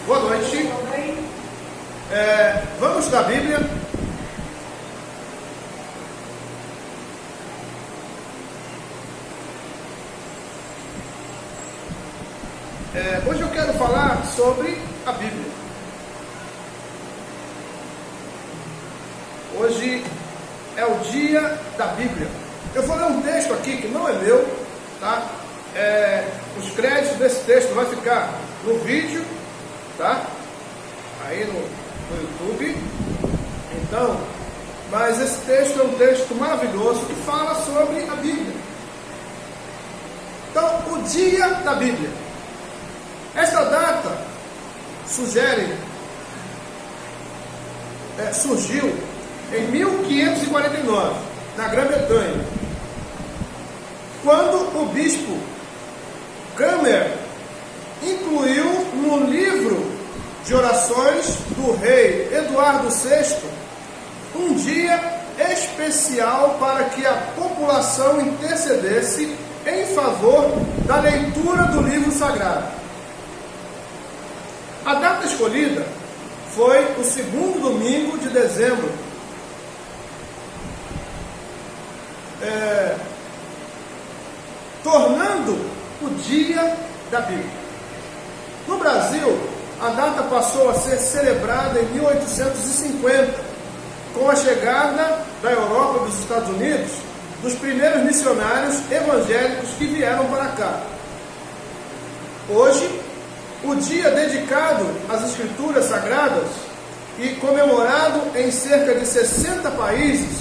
Boa noite. Vamos estudar a Bíblia. Hoje eu quero falar sobre a Bíblia. Hoje é o dia da Bíblia. Eu vou ler um texto aqui que não é meu, tá? Os créditos desse texto vai ficar no vídeo, tá? Aí no YouTube. Então, mas esse texto é um texto maravilhoso que fala sobre a Bíblia. Então, o dia da Bíblia. Esta data surgiu em 1549, na Grã-Bretanha, quando o bispo Cranmer incluiu no livro de orações do rei Eduardo VI um dia especial para que a população intercedesse em favor da leitura do livro sagrado. A data escolhida foi o segundo domingo de dezembro, tornando o dia da Bíblia. No Brasil, a data passou a ser celebrada em 1850, com a chegada da Europa e dos Estados Unidos dos primeiros missionários evangélicos que vieram para cá. Hoje, o dia dedicado às Escrituras Sagradas e comemorado em cerca de 60 países,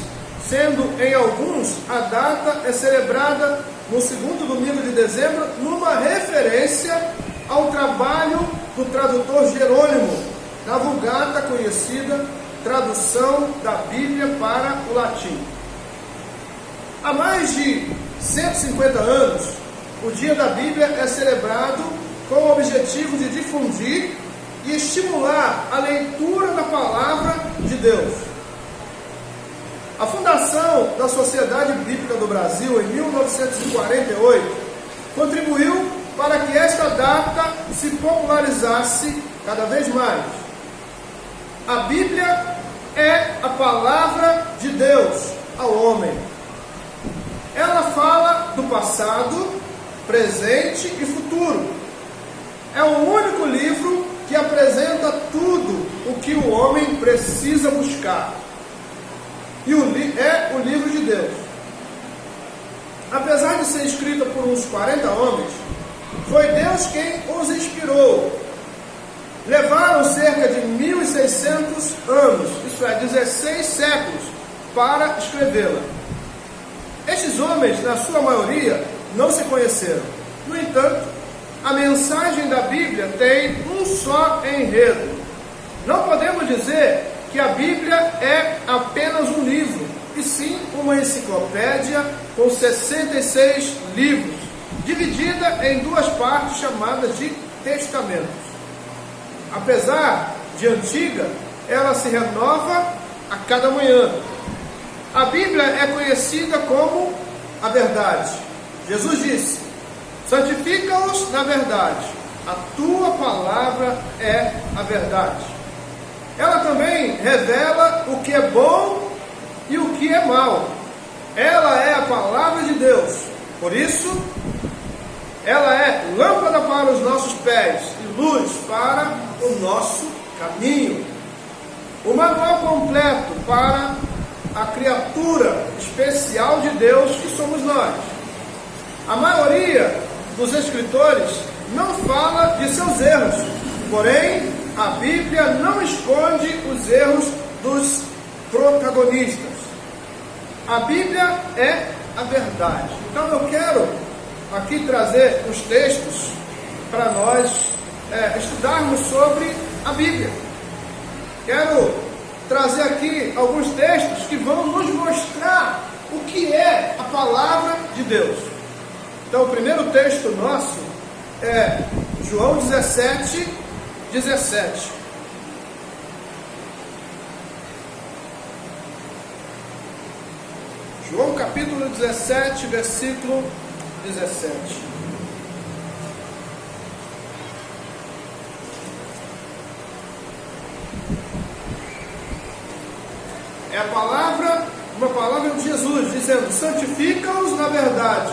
sendo em alguns a data é celebrada no segundo domingo de dezembro, numa referência ao trabalho do tradutor Jerônimo, na Vulgata conhecida tradução da Bíblia para o latim. Há mais de 150 anos, o Dia da Bíblia é celebrado com o objetivo de difundir e estimular a leitura da Palavra de Deus. A fundação da Sociedade Bíblica do Brasil, em 1948, contribuiu para que esta data se popularizasse cada vez mais. A Bíblia é a Palavra de Deus ao homem. Ela fala do passado, presente e futuro. É o único livro que apresenta tudo o que o homem precisa buscar. E é o livro de Deus. Apesar de ser escrita por uns 40 homens, foi Deus quem os inspirou. Levaram cerca de 1.600 anos, isso é, 16 séculos, para escrevê-la. Estes homens, na sua maioria, não se conheceram. No entanto, a mensagem da Bíblia tem um só enredo. Não podemos dizer que a Bíblia é apenas um livro, e sim uma enciclopédia com 66 livros, dividida em duas partes chamadas de testamentos. Apesar de antiga, ela se renova a cada manhã. A Bíblia é conhecida como a verdade. Jesus disse: santifica-os na verdade, a tua palavra é a verdade. Ela também revela o que é bom e o que é mal. Ela é a palavra de Deus. Por isso, ela é lâmpada para os nossos pés e luz para o nosso caminho. O manual completo para a criatura especial de Deus que somos nós. A maioria dos escritores não fala de seus erros, porém, a Bíblia não esconde os erros dos protagonistas. A Bíblia é a verdade. Então eu quero aqui trazer os textos para nós estudarmos sobre a Bíblia. Quero trazer aqui alguns textos que vão nos mostrar o que é a palavra de Deus. Então o primeiro texto nosso é João 17. João capítulo 17, versículo 17. É uma palavra de Jesus, dizendo: santifica-os na verdade.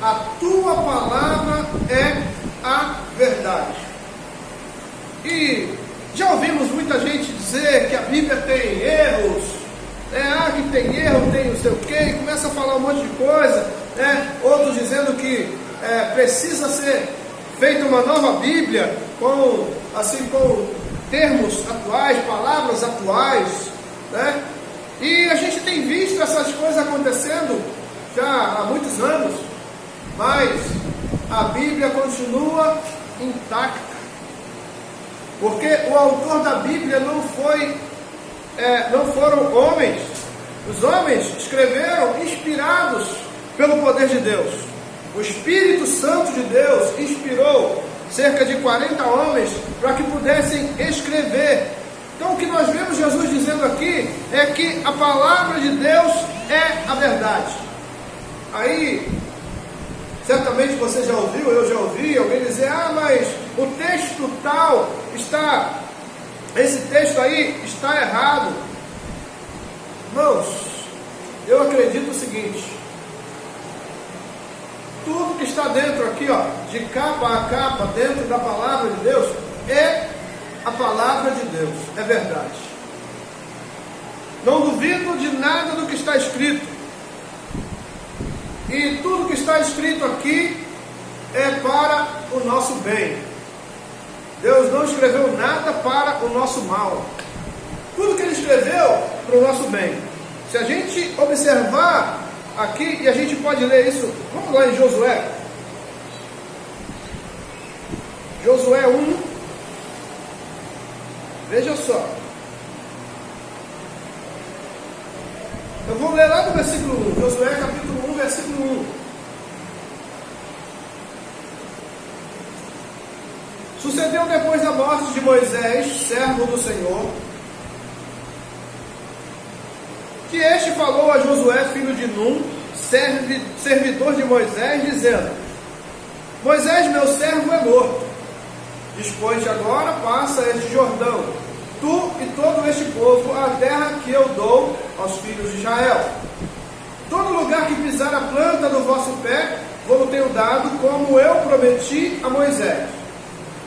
A tua palavra é a verdade. E já ouvimos muita gente dizer que a Bíblia tem erros, que tem erro, tem não sei o quê, e começa a falar um monte de coisa, outros dizendo que precisa ser feita uma nova Bíblia, com termos atuais, palavras atuais, e a gente tem visto essas coisas acontecendo já há muitos anos, mas a Bíblia continua intacta, porque o autor da Bíblia não foram homens. Os homens escreveram inspirados pelo poder de Deus. O Espírito Santo de Deus inspirou cerca de 40 homens para que pudessem escrever. Então o que nós vemos Jesus dizendo aqui é que a palavra de Deus é a verdade. Aí, certamente você já ouviu, eu já ouvi alguém dizer: mas o texto tal esse texto aí está errado. Irmãos, eu acredito o seguinte: tudo que está dentro aqui, de capa a capa, dentro da palavra de Deus, é a palavra de Deus, é verdade. Não duvido de nada do que está escrito. E tudo que está escrito aqui é para o nosso bem. Deus não escreveu nada para o nosso mal. Tudo que Ele escreveu para o nosso bem. Se a gente observar aqui, e a gente pode ler isso, vamos lá em Josué. Josué 1. Veja só. Eu vou ler lá do versículo 1. Josué capítulo 1, versículo 1. Sucedeu depois da morte de Moisés, servo do Senhor, que este falou a Josué, filho de Num, servidor de Moisés, dizendo: Moisés, meu servo, é morto. Dispõe-te agora, passa este Jordão, tu e todo este povo, a terra que eu dou aos filhos de Israel. Todo lugar que pisar a planta do vosso pé, vou tenho dado, como eu prometi a Moisés,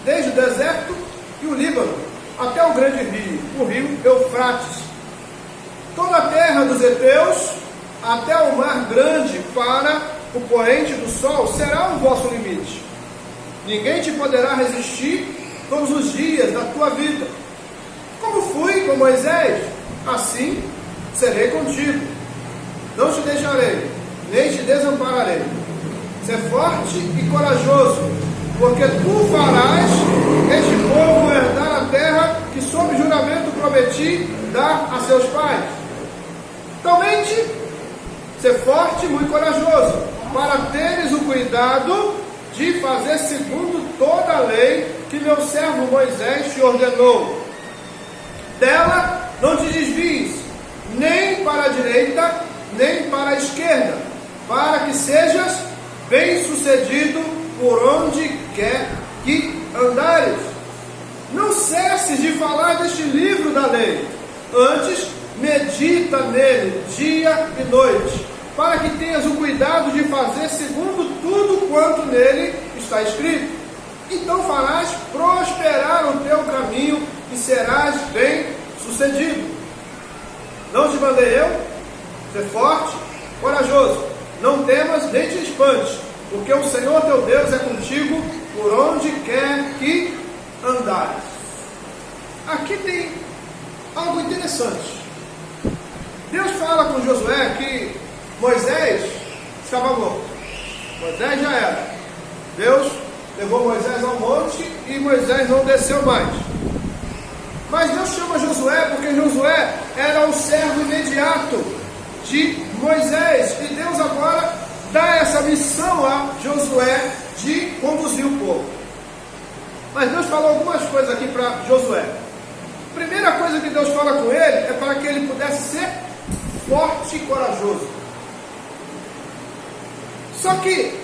desde o deserto e o Líbano, até o grande rio, o rio Eufrates. Toda a terra dos heteus, até o mar grande, para o poente do sol, será o vosso limite. Ninguém te poderá resistir todos os dias da tua vida. Como fui com Moisés, assim serei contigo. Não te deixarei, nem te desampararei. Ser forte e corajoso, porque tu farás este povo herdar a terra que sob juramento prometi dar a seus pais. Somente ser forte e muito corajoso, para teres o cuidado de fazer segundo toda a lei que meu servo Moisés te ordenou. Dela não te desvies, nem para a direita, nem para a esquerda, para que sejas bem-sucedido por onde quer que andares. Não cesses de falar deste livro da lei, antes medita nele dia e noite, para que tenhas o cuidado de fazer segundo tudo quanto nele está escrito. Então farás prosperar o teu caminho e serás bem-sucedido. Não te mandei eu? Ser forte, corajoso, não temas nem te espantes, porque o Senhor teu Deus é contigo por onde quer que andares. Aqui tem algo interessante. Deus fala com Josué que Moisés estava morto. Moisés já era. Deus levou Moisés ao monte e Moisés não desceu mais. Mas Deus chama Josué porque Josué era o servo imediato de Moisés. E Deus agora dá essa missão a Josué de conduzir o povo. Mas Deus falou algumas coisas aqui para Josué. A primeira coisa que Deus fala com ele é para que ele pudesse ser forte e corajoso. Só que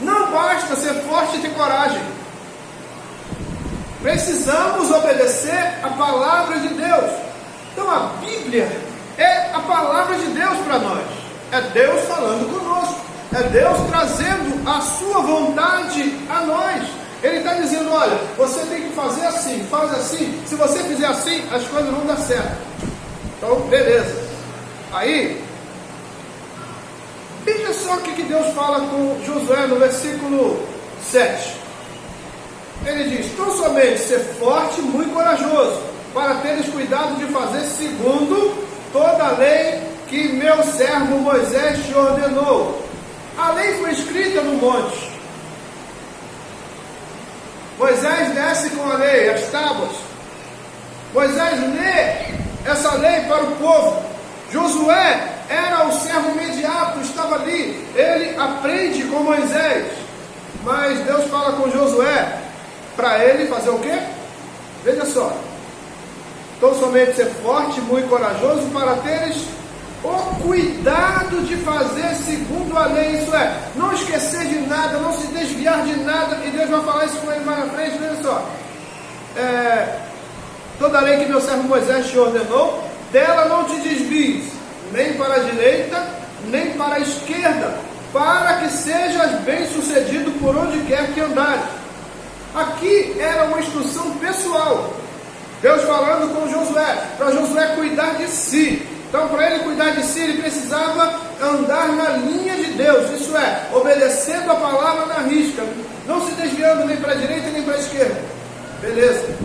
não basta ser forte e ter coragem. Precisamos obedecer a palavra de Deus. Então a Bíblia é a palavra de Deus para nós. É Deus falando conosco. É Deus trazendo a sua vontade a nós. Ele está dizendo, olha, você tem que fazer assim, faz assim. Se você fizer assim, as coisas vão dar certo. Então, beleza. Aí, veja só o que Deus fala com Josué no versículo 7. Ele diz, tão somente ser forte e muito corajoso, para teres cuidado de fazer segundo toda a lei que meu servo Moisés te ordenou. A lei foi escrita no monte. Moisés desce com a lei, as tábuas. Moisés lê essa lei para o povo. Josué era o servo imediato, estava ali. Ele aprende com Moisés. Mas Deus fala com Josué para ele fazer o quê? Veja só. Então somente ser forte, muito corajoso, para teres o cuidado de fazer segundo a lei. Isso é, não esquecer de nada, não se desviar de nada. E Deus vai falar isso com ele mais na frente. Veja só. Toda a lei que meu servo Moisés te ordenou, dela não te desvies, nem para a direita, nem para a esquerda, para que sejas bem sucedido por onde quer que andares. Aqui era uma instrução pessoal. Deus falando com Josué, para Josué cuidar de si. Então, para ele cuidar de si, ele precisava andar na linha de Deus. Isso é, obedecendo a palavra na risca, não se desviando nem para a direita nem para a esquerda. Beleza.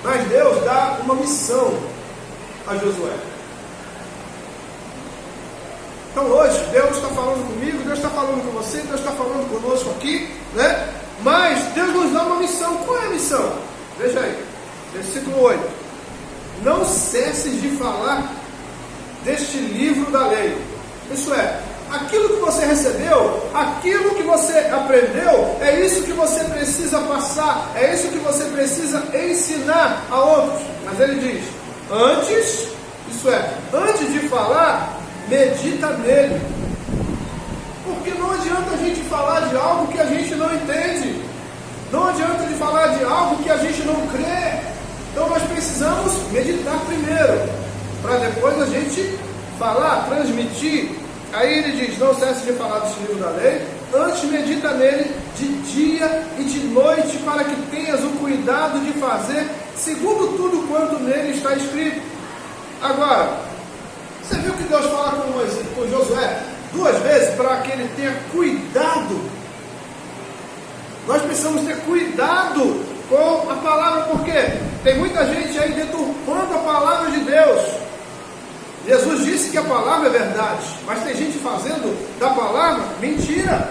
Mas Deus dá uma missão a Josué. Então hoje, Deus está falando comigo, Deus está falando com você, Deus está falando conosco aqui, né? Mas Deus nos dá uma missão. Qual é a missão? Veja aí, versículo 8. Não cesses de falar deste livro da lei. Isso é, aquilo que você recebeu, aquilo que você aprendeu, é isso que você precisa passar, é isso que você precisa ensinar a outros. Mas ele diz, antes, isso é, antes de falar, medita nele. Porque não adianta a gente falar de algo que a gente não entende. Não adianta de falar de algo que a gente não crê. Então nós precisamos meditar primeiro, para depois a gente falar, transmitir. Aí ele diz, não cesse de falar deste livro da lei, antes medita nele de dia e de noite, para que tenhas o cuidado de fazer segundo tudo quanto nele está escrito. Agora, você viu que Deus fala com Josué 2 vezes, para que ele tenha cuidado. Nós precisamos ter cuidado com a palavra, porque tem muita gente aí deturpando a palavra de Deus. Jesus disse que a palavra é verdade, mas tem gente fazendo da palavra mentira,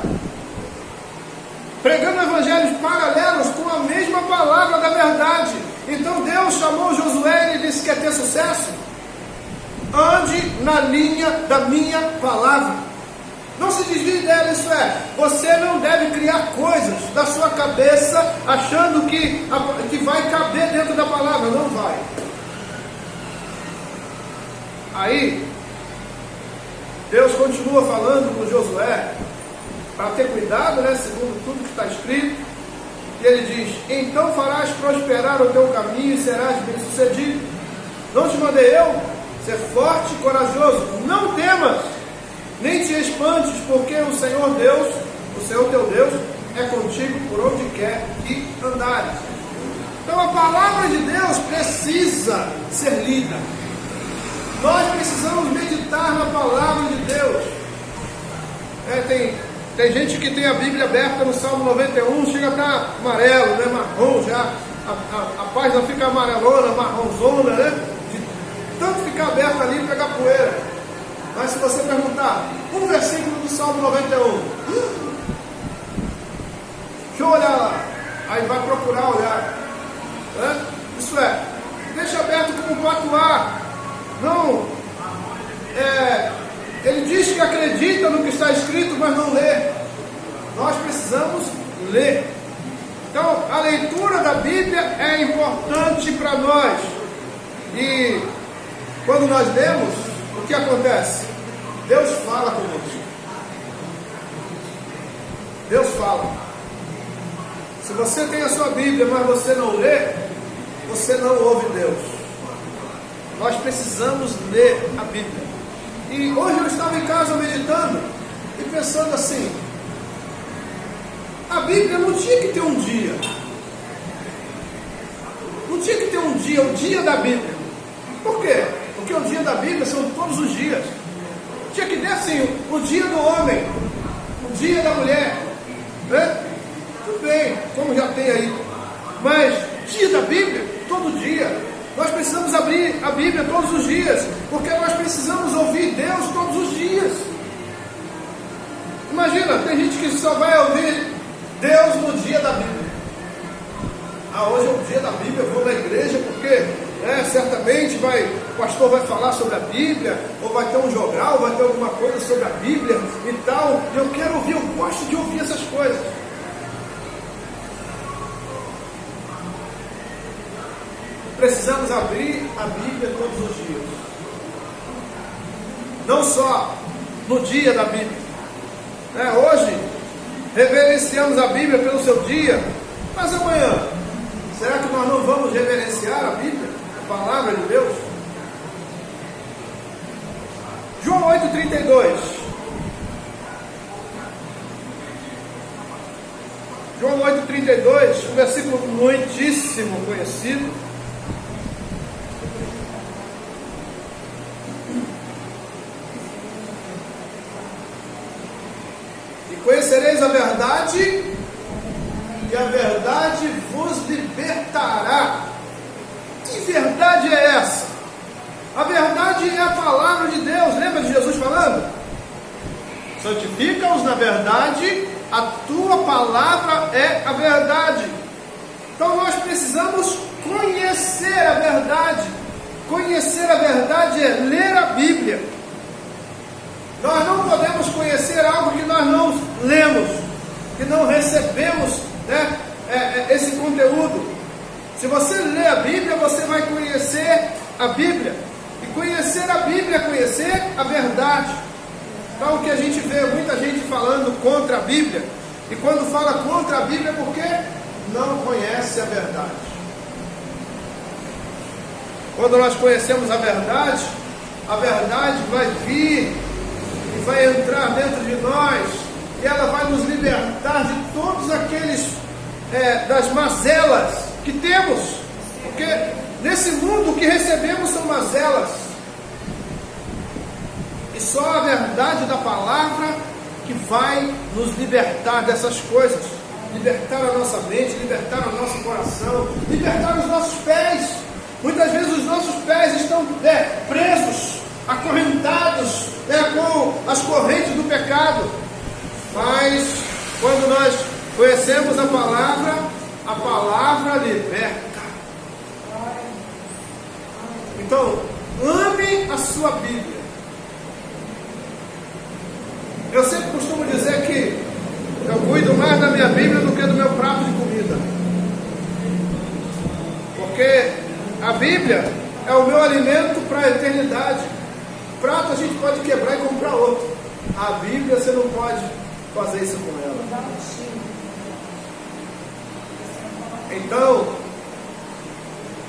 pregando evangelhos paralelos com a mesma palavra da verdade. Então Deus chamou Josué e ele disse: quer ter sucesso? Ande na linha da minha palavra. Não se desvie dela, isso é, você não deve criar coisas da sua cabeça achando que vai caber dentro da palavra. Não vai. Aí, Deus continua falando com Josué, para ter cuidado, né, segundo tudo que está escrito. E ele diz: então farás prosperar o teu caminho e serás bem sucedido. Não te mandei eu ser forte e corajoso? Não temas, nem te espantes, porque o Senhor Deus, o Senhor teu Deus, é contigo por onde quer que andares. Então a palavra de Deus precisa ser lida. Nós precisamos meditar na palavra de Deus. Tem gente que tem a Bíblia aberta no Salmo 91, chega a estar amarelo, né, marrom já. A página fica amarelona, marronzona, né? De tanto ficar aberta ali e pegar poeira. Mas se você perguntar, um versículo do Salmo 91, deixa eu olhar lá. Aí vai procurar olhar, né? Isso é, deixa aberto como patuá. Não, ele diz que acredita no que está escrito, mas não lê. Nós precisamos ler. Então, a leitura da Bíblia é importante para nós. E quando nós lemos, o que acontece? Deus fala conosco. Deus fala. Se você tem a sua Bíblia, mas você não lê, você não ouve Deus. nós precisamos ler a Bíblia. E hoje eu estava em casa meditando e pensando assim: a Bíblia não tinha que ter um dia. Não tinha que ter um dia, o dia da Bíblia. Por quê? Porque o dia da Bíblia são todos os dias. Tinha que ter assim, o dia do homem, o dia da mulher, né? Tudo bem, como já tem aí. Mas dia da Bíblia, todo dia. Nós precisamos abrir a Bíblia todos os dias, porque nós precisamos ouvir Deus todos os dias. Imagina, tem gente que só vai ouvir Deus no dia da Bíblia. Ah, hoje é o dia da Bíblia, eu vou na igreja porque certamente o pastor vai falar sobre a Bíblia, ou vai ter um jogral, vai ter alguma coisa sobre a Bíblia e tal. E eu quero ouvir, eu gosto de ouvir essas coisas. Precisamos abrir a Bíblia todos os dias. Não só no dia da Bíblia. Hoje, reverenciamos a Bíblia pelo seu dia, mas amanhã, será que nós não vamos reverenciar a Bíblia, a palavra de Deus? João 8,32. João 8,32, um versículo muitíssimo conhecido. Conhecereis a verdade, e a verdade vos libertará. Que verdade é essa? A verdade é a palavra de Deus. Lembra de Jesus falando? Santifica-os na verdade, a tua palavra é a verdade. Então nós precisamos conhecer a verdade. Conhecer a verdade é ler a Bíblia. Nós não podemos conhecer algo que nós não lemos, que não recebemos, esse conteúdo. Se você lê a Bíblia, você vai conhecer a Bíblia. E conhecer a Bíblia é conhecer a verdade. Então o que a gente vê muita gente falando contra a Bíblia, e quando fala contra a Bíblia é porque não conhece a verdade. Quando nós conhecemos a verdade vai vir e vai entrar dentro de nós, e ela vai nos libertar de todos aqueles das mazelas que temos, porque nesse mundo o que recebemos são mazelas, e só a verdade da palavra que vai nos libertar dessas coisas, libertar a nossa mente, libertar o nosso coração, libertar os nossos pés. Muitas vezes os nossos pés estão presos, acorrentados com as correntes do pecado. Mas quando nós conhecemos a palavra liberta. Então, ame a sua Bíblia. Eu sempre costumo dizer que eu cuido mais da minha Bíblia do que do meu prato de comida, porque a Bíblia é o meu alimento para a eternidade. Prato a gente pode quebrar e comprar outro. A Bíblia você não pode fazer isso com ela. Então,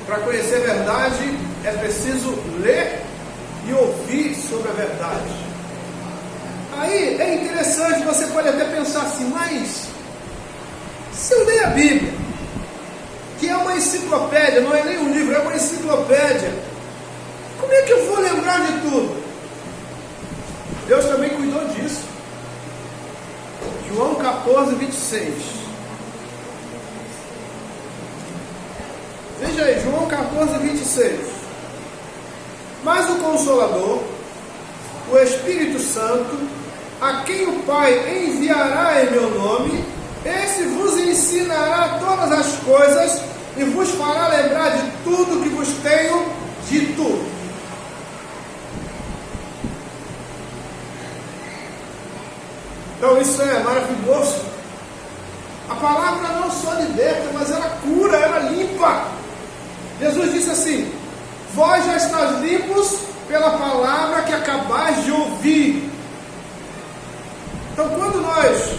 para conhecer a verdade, é preciso ler e ouvir sobre a verdade. Aí é interessante, você pode até pensar assim, mas se eu ler a Bíblia, que é uma enciclopédia, não é nem um livro, é uma enciclopédia, como é que eu vou lembrar de tudo? Deus também cuidou disso. João 14, 26. Veja aí, João 14, 26. Mas o Consolador, o Espírito Santo, a quem o Pai enviará em meu nome, esse vos ensinará todas as coisas e vos fará lembrar de tudo que vos tenho dito. Então isso é maravilhoso. A palavra não só liberta, mas ela cura, ela limpa. Jesus disse assim: vós já estáis limpos pela palavra que acabais de ouvir. Então quando nós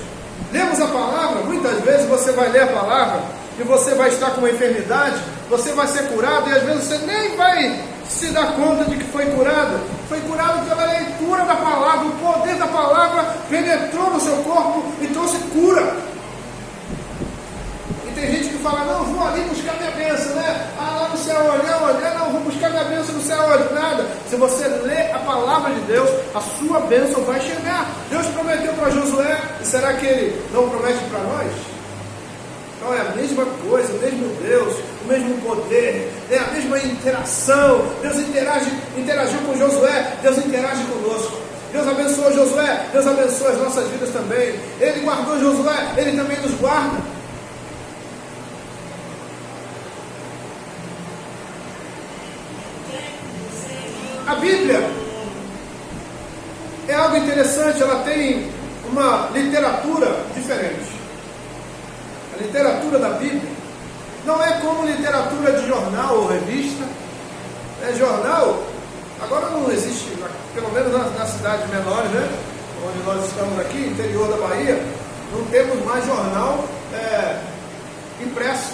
lemos a palavra, muitas vezes você vai ler a palavra e você vai estar com uma enfermidade, você vai ser curado e às vezes você nem vai se dá conta de que foi curada? Foi curada pela leitura da palavra, o poder da palavra penetrou no seu corpo e trouxe cura. E tem gente que fala, não, vou ali buscar minha bênção, né? Ah, lá no céu, olhar, não, vou buscar minha bênção no céu, nada. Se você lê a palavra de Deus, a sua bênção vai chegar. Deus prometeu para Josué, e será que Ele não promete para nós? Então é a mesma coisa, o mesmo Deus, o mesmo poder, é a mesma interação. Deus interagiu com Josué, Deus interage conosco. Deus abençoou Josué, Deus abençoa as nossas vidas também. Ele guardou Josué, Ele também nos guarda. A Bíblia é algo interessante, ela tem uma literatura diferente. A literatura da Bíblia não é como literatura de jornal ou revista. Jornal, agora não existe, pelo menos nas cidades menores, né? Onde nós estamos aqui, interior da Bahia, não temos mais jornal impresso.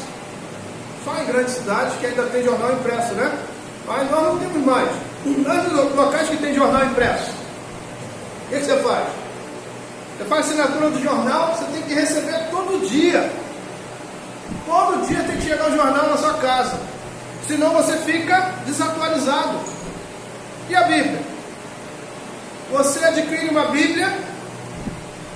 Só em grandes cidades que ainda tem jornal impresso, né? Mas nós não temos mais. Antes dos locais que tem jornal impresso, o que você faz? Você faz assinatura do jornal, você tem que receber todo dia. Todo dia tem que chegar o jornal na sua casa. Senão você fica desatualizado. E a Bíblia? Você adquire uma Bíblia,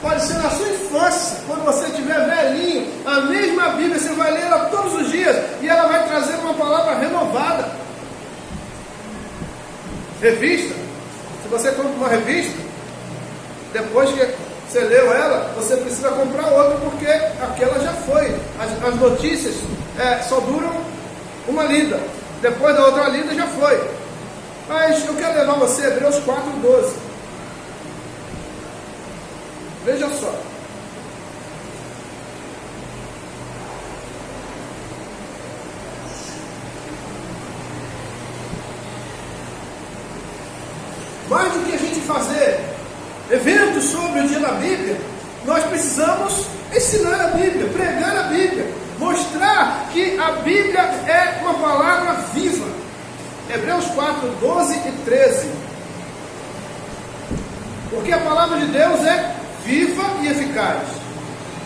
pode ser na sua infância, quando você estiver velhinho, a mesma Bíblia, você vai ler ela todos os dias, e ela vai trazer uma palavra renovada. Revista, se você compra uma revista, depois que você leu ela, você precisa comprar outra, porque aquela já foi. As notícias só duram uma lida, depois da outra lida já foi. Mas eu quero levar você a Hebreus 4:12. Veja só. Mais do que a gente fazer eventos sobre o dia da Bíblia, nós precisamos ensinar a Bíblia, pregar a Bíblia, mostrar que a Bíblia é uma palavra viva. Hebreus 4:12 e 13. Porque a palavra de Deus é viva e eficaz,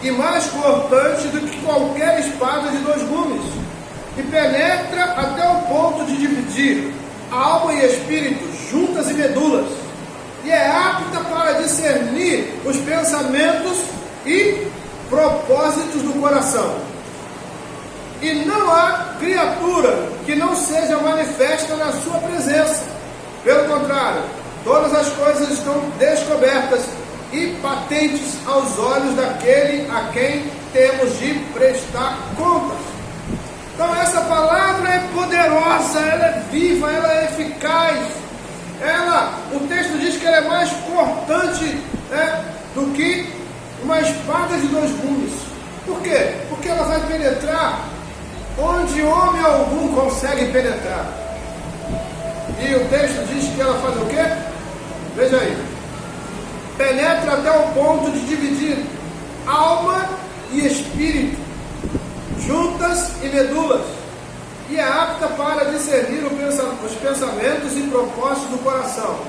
e mais cortante do que qualquer espada de 2 gumes, e penetra até o ponto de dividir alma e espírito, juntas e medulas, e é apta para discernir os pensamentos e propósitos do coração. E não há criatura que não seja manifesta na sua presença. Pelo contrário, todas as coisas estão descobertas e patentes aos olhos daquele a quem temos de prestar contas. Então essa palavra é poderosa, ela é viva, ela é eficaz. O texto diz que ela é mais cortante do que uma espada de 2 gumes. Por quê? Porque ela vai penetrar onde homem algum consegue penetrar. E o texto diz que ela faz o quê? Veja aí. Penetra até o ponto de dividir alma e espírito, juntas e medulas, e é apta para discernir os pensamentos e propósitos do coração.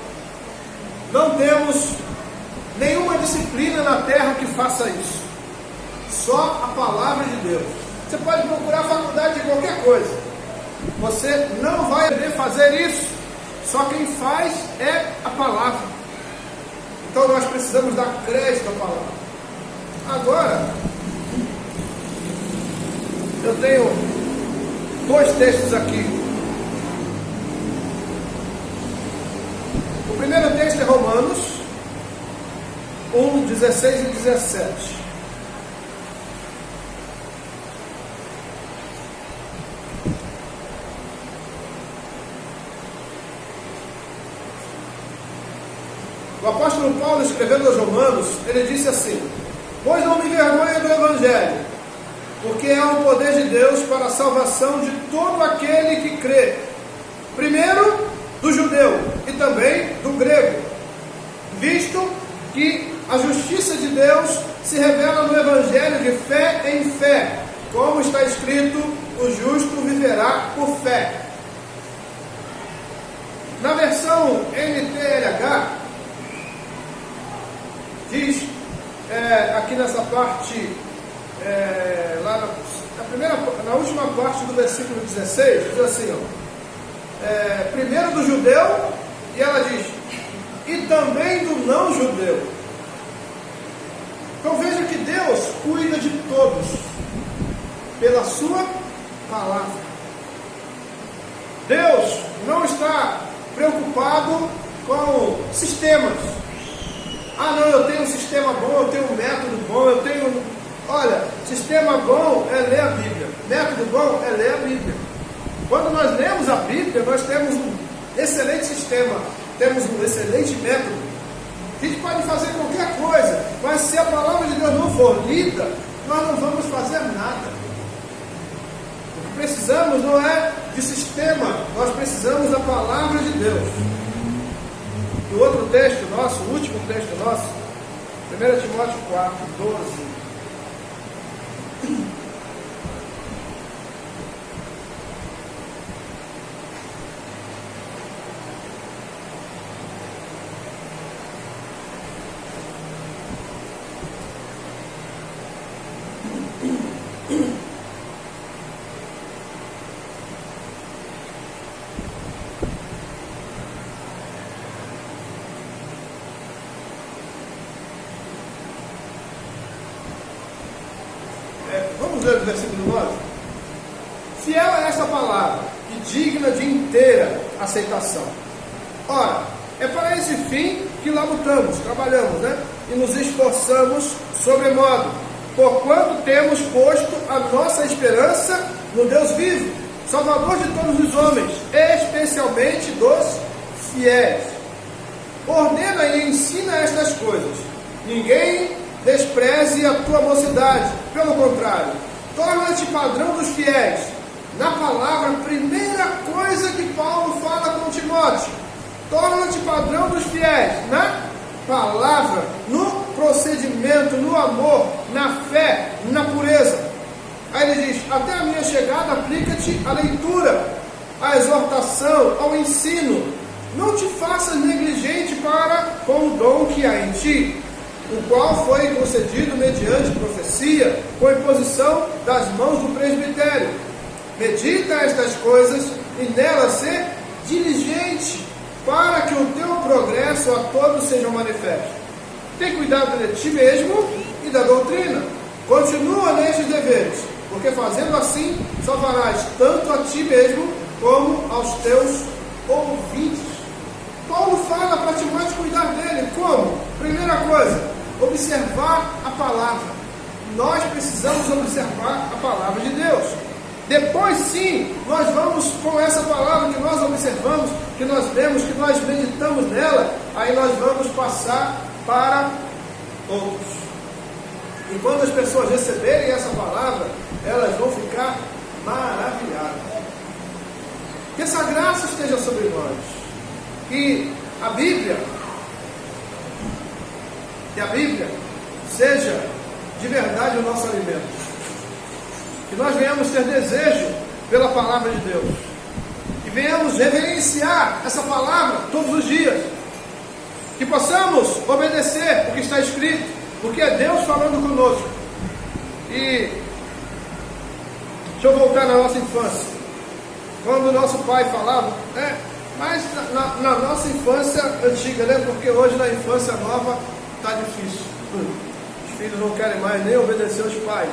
Não temos nenhuma disciplina na terra que faça isso. Só a palavra de Deus. Você pode procurar faculdade de qualquer coisa, você não vai poder fazer isso. Só quem faz é a palavra. Então nós precisamos dar crédito à palavra. Agora, eu tenho 2 textos aqui. O primeiro texto é Romanos 1:16 e 17. O apóstolo Paulo, escrevendo aos Romanos, ele disse assim: pois não me envergonho do Evangelho, porque é o poder de Deus para a salvação de todo aquele que crê, primeiro do judeu e também do grego, visto que a justiça de Deus se revela no Evangelho de fé em fé, como está escrito: o justo viverá por fé. versão NTLH, diz, aqui nessa parte, lá na última parte do versículo 16, diz assim, primeiro do judeu, e ela diz, e também do não judeu. Então veja que Deus cuida de todos, pela sua palavra. Deus não está preocupado com sistemas. Ah, não, eu tenho um sistema bom, eu tenho um método bom, eu tenho... Olha, sistema bom é ler a Bíblia. Método bom é ler a Bíblia. Quando nós lemos a Bíblia, nós temos um excelente sistema, temos um excelente método. A gente pode fazer qualquer coisa, mas se a palavra de Deus não for lida, nós não vamos fazer nada. O que precisamos não é de sistema, nós precisamos da palavra de Deus. E o outro texto nosso, o último texto nosso, 1 Timóteo 4, 12. Vamos ler o versículo 9. Fiel é esta palavra e digna de inteira aceitação. Ora, é para esse fim que labutamos, trabalhamos, e nos esforçamos sobremodo, porquanto temos posto a nossa esperança no Deus vivo, Salvador de todos os homens, especialmente dos fiéis. Ordena e ensina estas coisas. Ninguém despreze a tua mocidade, pelo contrário, torna-te padrão dos fiéis. Na palavra, primeira coisa que Paulo fala com Timóteo, torna-te padrão dos fiéis, na palavra, no procedimento, no amor, na fé, na pureza. Aí ele diz, até a minha chegada aplica-te à leitura, à exortação, ao ensino. Não te faças negligente para com o dom que há em ti, o qual foi concedido mediante profecia, com imposição das mãos do presbitério. Medita estas coisas e nelas ser diligente, para que o teu progresso a todos seja manifesto. Tem cuidado de ti mesmo e da doutrina. Continua nestes deveres, porque fazendo assim, salvarás tanto a ti mesmo, como aos teus ouvintes. Paulo fala para Timóteo cuidar dele. Como? Primeira coisa, observar a palavra. Nós precisamos observar a palavra de Deus. Depois sim, nós vamos com essa palavra que nós observamos, que nós vemos, que nós meditamos nela, aí nós vamos passar para outros. E quando as pessoas receberem essa palavra, elas vão ficar maravilhadas. Que essa graça esteja sobre nós. Que a Bíblia seja de verdade o nosso alimento. Que nós venhamos ter desejo pela palavra de Deus. Que venhamos reverenciar essa palavra todos os dias. Que possamos obedecer o que está escrito, porque é Deus falando conosco. E deixa eu voltar na nossa infância. Quando o nosso pai falava, mas na nossa infância antiga, porque hoje na infância nova está difícil. Os filhos não querem mais nem obedecer aos pais.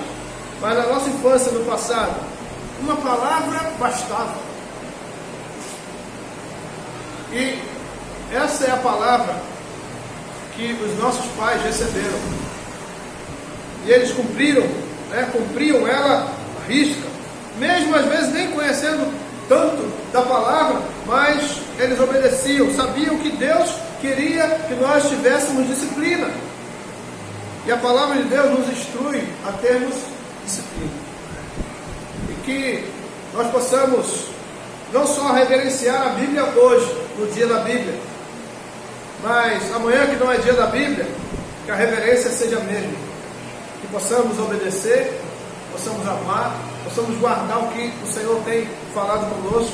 Mas na nossa infância, no passado, uma palavra bastava. E essa é a palavra que os nossos pais receberam. E eles cumpriram ela à risca. Mesmo às vezes nem conhecendo tanto da palavra, mas eles obedeciam, sabiam que Deus queria que nós tivéssemos disciplina. E a palavra de Deus nos instrui a termos disciplina. E que nós possamos não só reverenciar a Bíblia hoje, no dia da Bíblia, mas amanhã, que não é dia da Bíblia, que a reverência seja a mesma. Que possamos obedecer, possamos amar, possamos guardar o que o Senhor tem falado conosco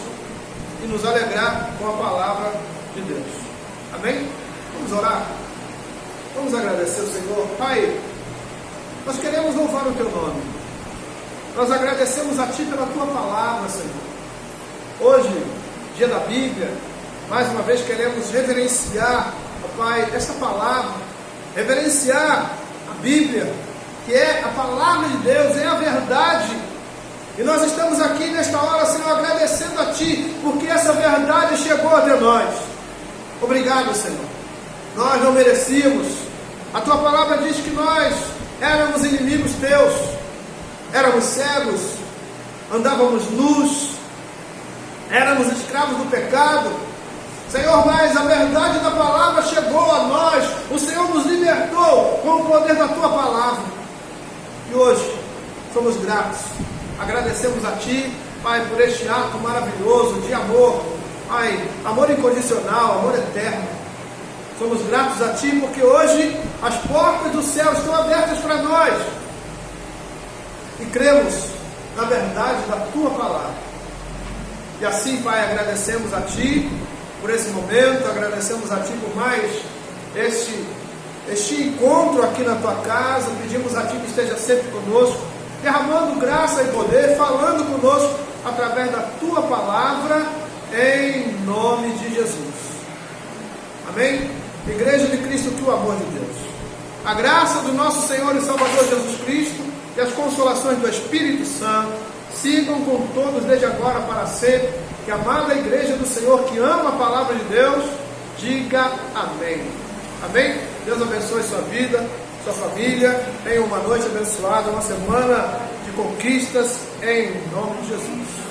e nos alegrar com a palavra de Deus. Amém? Vamos orar? Vamos agradecer o Senhor. Pai, nós queremos louvar o Teu nome. Nós agradecemos a Ti pela Tua palavra, Senhor. Hoje, dia da Bíblia, mais uma vez queremos reverenciar, ó Pai, essa palavra, reverenciar a Bíblia, que é a palavra de Deus, é a verdade. E nós estamos aqui nesta hora, Senhor, agradecendo a Ti, porque essa verdade chegou até nós. Obrigado, Senhor. Nós não merecíamos. A Tua palavra diz que nós éramos inimigos Teus, éramos cegos, andávamos nus, éramos escravos do pecado. Senhor, mas a verdade da palavra chegou a nós. O Senhor nos libertou com o poder da Tua palavra. E hoje somos gratos. Agradecemos a Ti, Pai, por este ato maravilhoso de amor. Pai, amor incondicional, amor eterno. Somos gratos a Ti porque hoje as portas do céu estão abertas para nós. E cremos na verdade da Tua palavra. E assim, Pai, agradecemos a Ti por esse momento, agradecemos a Ti por mais este encontro aqui na Tua casa. Pedimos a Ti que esteja sempre conosco, derramando graça e poder, falando conosco através da Tua palavra, em nome de Jesus. Amém? Igreja de Cristo, que o amor de Deus, a graça do nosso Senhor e Salvador Jesus Cristo e as consolações do Espírito Santo sigam com todos desde agora para sempre. Que a amada igreja do Senhor, que ama a palavra de Deus, diga amém. Amém? Deus abençoe sua vida, sua família. Tenha uma noite abençoada, uma semana de conquistas, em nome de Jesus.